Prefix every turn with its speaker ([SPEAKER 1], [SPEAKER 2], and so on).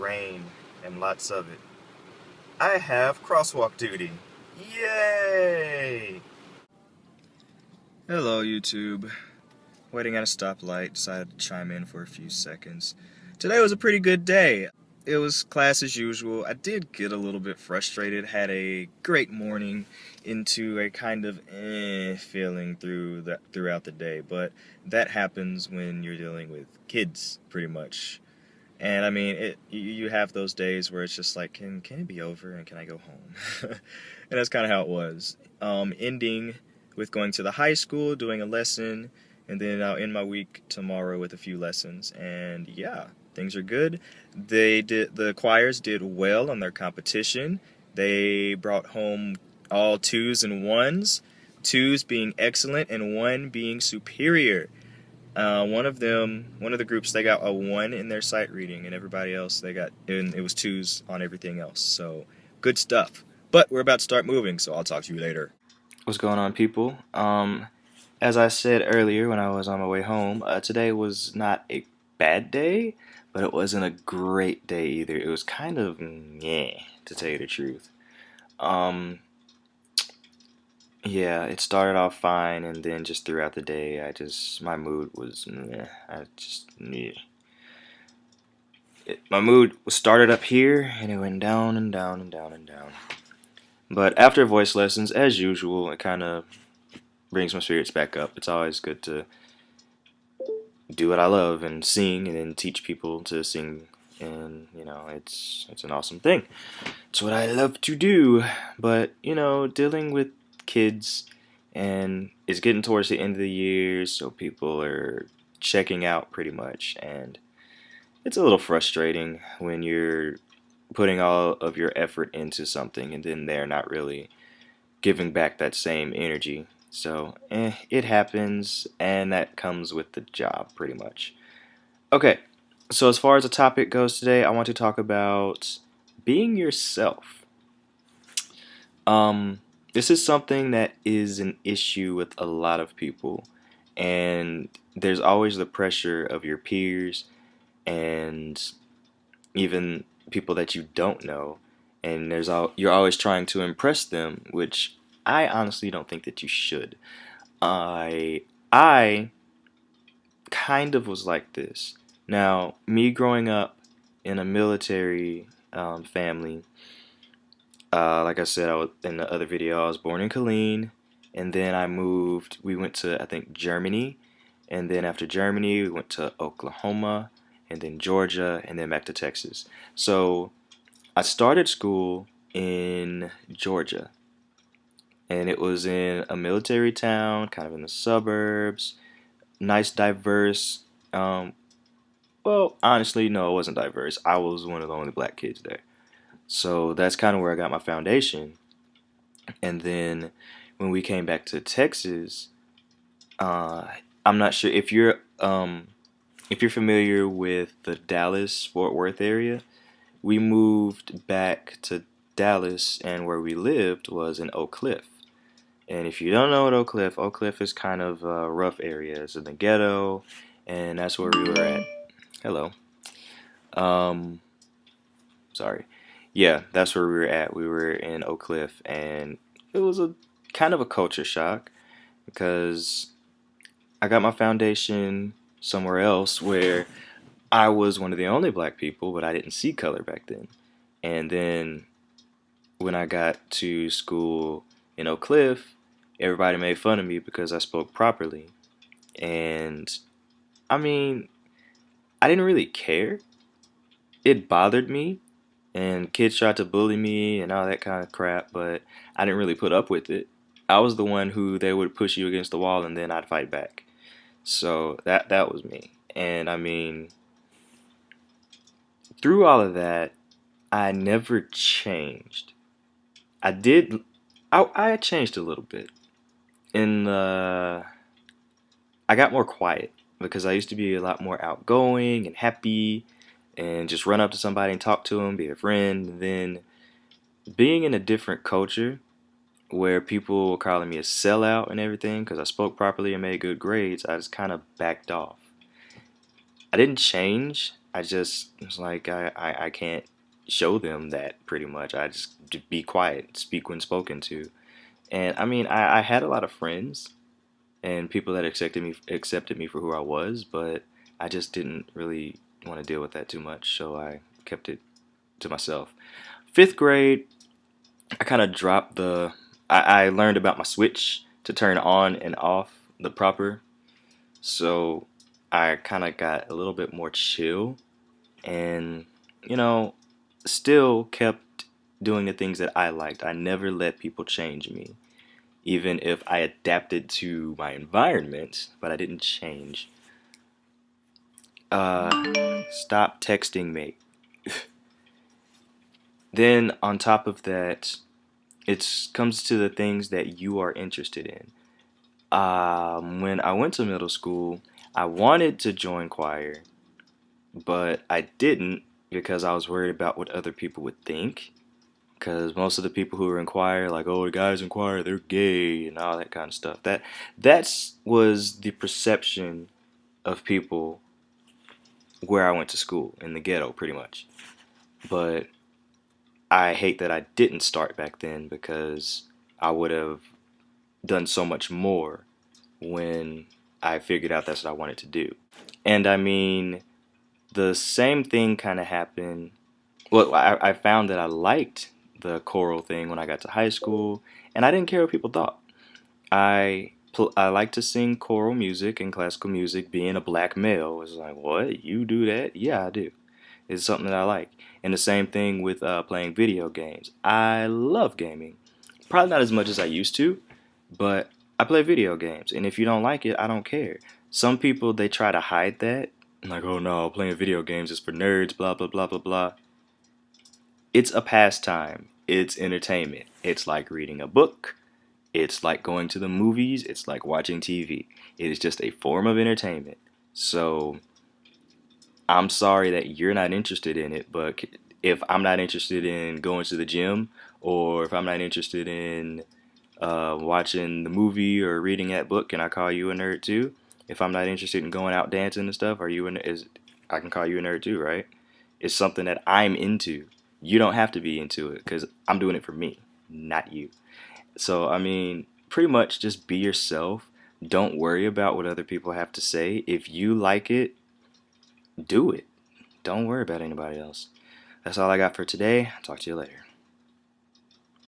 [SPEAKER 1] rain and lots of it. I have crosswalk duty. Yay! Hello, YouTube. Waiting at a stoplight, decided to chime in for a few seconds. Today was a pretty good day. It was class as usual. I did get a little bit frustrated, had a great morning into a kind of feeling throughout the day, but that happens when you're dealing with kids, pretty much. And I mean, you have those days where it's just like, can it be over and can I go home? And that's kind of how it was. Ending with going to the high school, doing a lesson, and then I'll end my week tomorrow with a few lessons. And yeah, things are good. The choirs did well on their competition. They brought home all twos and ones, twos being excellent and one being superior. One of the groups, they got a 1 in their sight reading, and everybody else, and it was 2s on everything else. So, good stuff. But we're about to start moving, so I'll talk to you later. What's going on, people? As I said earlier when I was on my way home, today was not a bad day, but it wasn't a great day either. It was kind of meh, to tell you the truth. Yeah, it started off fine, and then just throughout the day, my mood was meh. Meh. My mood started up here, and it went down and down and down and down. But after voice lessons, as usual, it kind of brings my spirits back up. It's always good to do what I love and sing, and then teach people to sing, and it's an awesome thing. It's what I love to do. But dealing with kids, and it's getting towards the end of the year, so people are checking out pretty much, and it's a little frustrating when you're putting all of your effort into something and then they're not really giving back that same energy. So, it happens, and that comes with the job pretty much. Okay, so as far as the topic goes today, I want to talk about being yourself. This is something that is an issue with a lot of people, and there's always the pressure of your peers and even people that you don't know, and you're always trying to impress them, which I honestly don't think that you should. I kind of was like this. Now, me growing up in a military family, like I said, in the other video, I was born in Killeen, and then we went to, I think, Germany, and then after Germany, we went to Oklahoma, and then Georgia, and then back to Texas. So I started school in Georgia, and it was in a military town, kind of in the suburbs, nice, diverse. Well, honestly, no, it wasn't diverse. I was one of the only black kids there. So that's kind of where I got my foundation. And then when we came back to Texas, uh, I'm not sure if you're familiar with the Dallas Fort Worth area. We moved back to Dallas, and where we lived was in Oak Cliff. And if you don't know what Oak Cliff is kind of a rough area. It's in the ghetto, and that's where we were at. Hello. Um, Sorry. Yeah, that's where we were at. We were in Oak Cliff, and it was a kind of a culture shock because I got my foundation somewhere else where I was one of the only black people, but I didn't see color back then. And then when I got to school in Oak Cliff, everybody made fun of me because I spoke properly. And I mean, I didn't really care. It bothered me, and kids tried to bully me and all that kind of crap, but I didn't really put up with it. I was the one who they would push you against the wall and then I'd fight back. So that was me. And I mean, through all of that, I never changed. I did. I changed a little bit. In the, I got more quiet because I used to be a lot more outgoing and happy, and just run up to somebody and talk to them, be a friend. And then being in a different culture where people were calling me a sellout and everything because I spoke properly and made good grades, I just kind of backed off. I didn't change. I just was like, I can't show them that pretty much. I just be quiet, speak when spoken to. And I mean, I had a lot of friends and people that accepted me for who I was, but I just didn't really want to deal with that too much, so I kept it to myself. Fifth grade, I kind of dropped the. I learned about my switch to turn on and off the proper, so I kind of got a little bit more chill and, you know, still kept doing the things that I liked. I never let people change me, even if I adapted to my environment, but I didn't change. Stop texting me. Then, on top of that, it comes to the things that you are interested in. When I went to middle school, I wanted to join choir, but I didn't because I was worried about what other people would think. Because most of the people who were in choir, like, oh, the guys in choir, they're gay and all that kind of stuff. That was the perception of people where I went to school in the ghetto, pretty much. But I hate that I didn't start back then because I would have done so much more when I figured out that's what I wanted to do. And I mean, the same thing kind of happened. Well, I found that I liked the choral thing when I got to high school, and I didn't care what people thought. I like to sing choral music and classical music. Being a black male was like, what? You do that? Yeah, I do. It's something that I like. And the same thing with playing video games. I love gaming. Probably not as much as I used to, but I play video games. And if you don't like it, I don't care. Some people, they try to hide that. Like, oh no, playing video games is for nerds, blah, blah, blah, blah, blah. It's a pastime. It's entertainment. It's like reading a book. It's like going to the movies. It's like watching TV. It is just a form of entertainment. So I'm sorry that you're not interested in it, but if I'm not interested in going to the gym, or if I'm not interested in watching the movie or reading that book, can I call you a nerd too? If I'm not interested in going out dancing and stuff, are you an is I can call you a nerd too, right? It's something that I'm into. You don't have to be into it because I'm doing it for me, not you. So I mean, pretty much just be yourself. Don't worry about what other people have to say. If you like it, do it. Don't worry about anybody else. That's all I got for today. Talk to you later.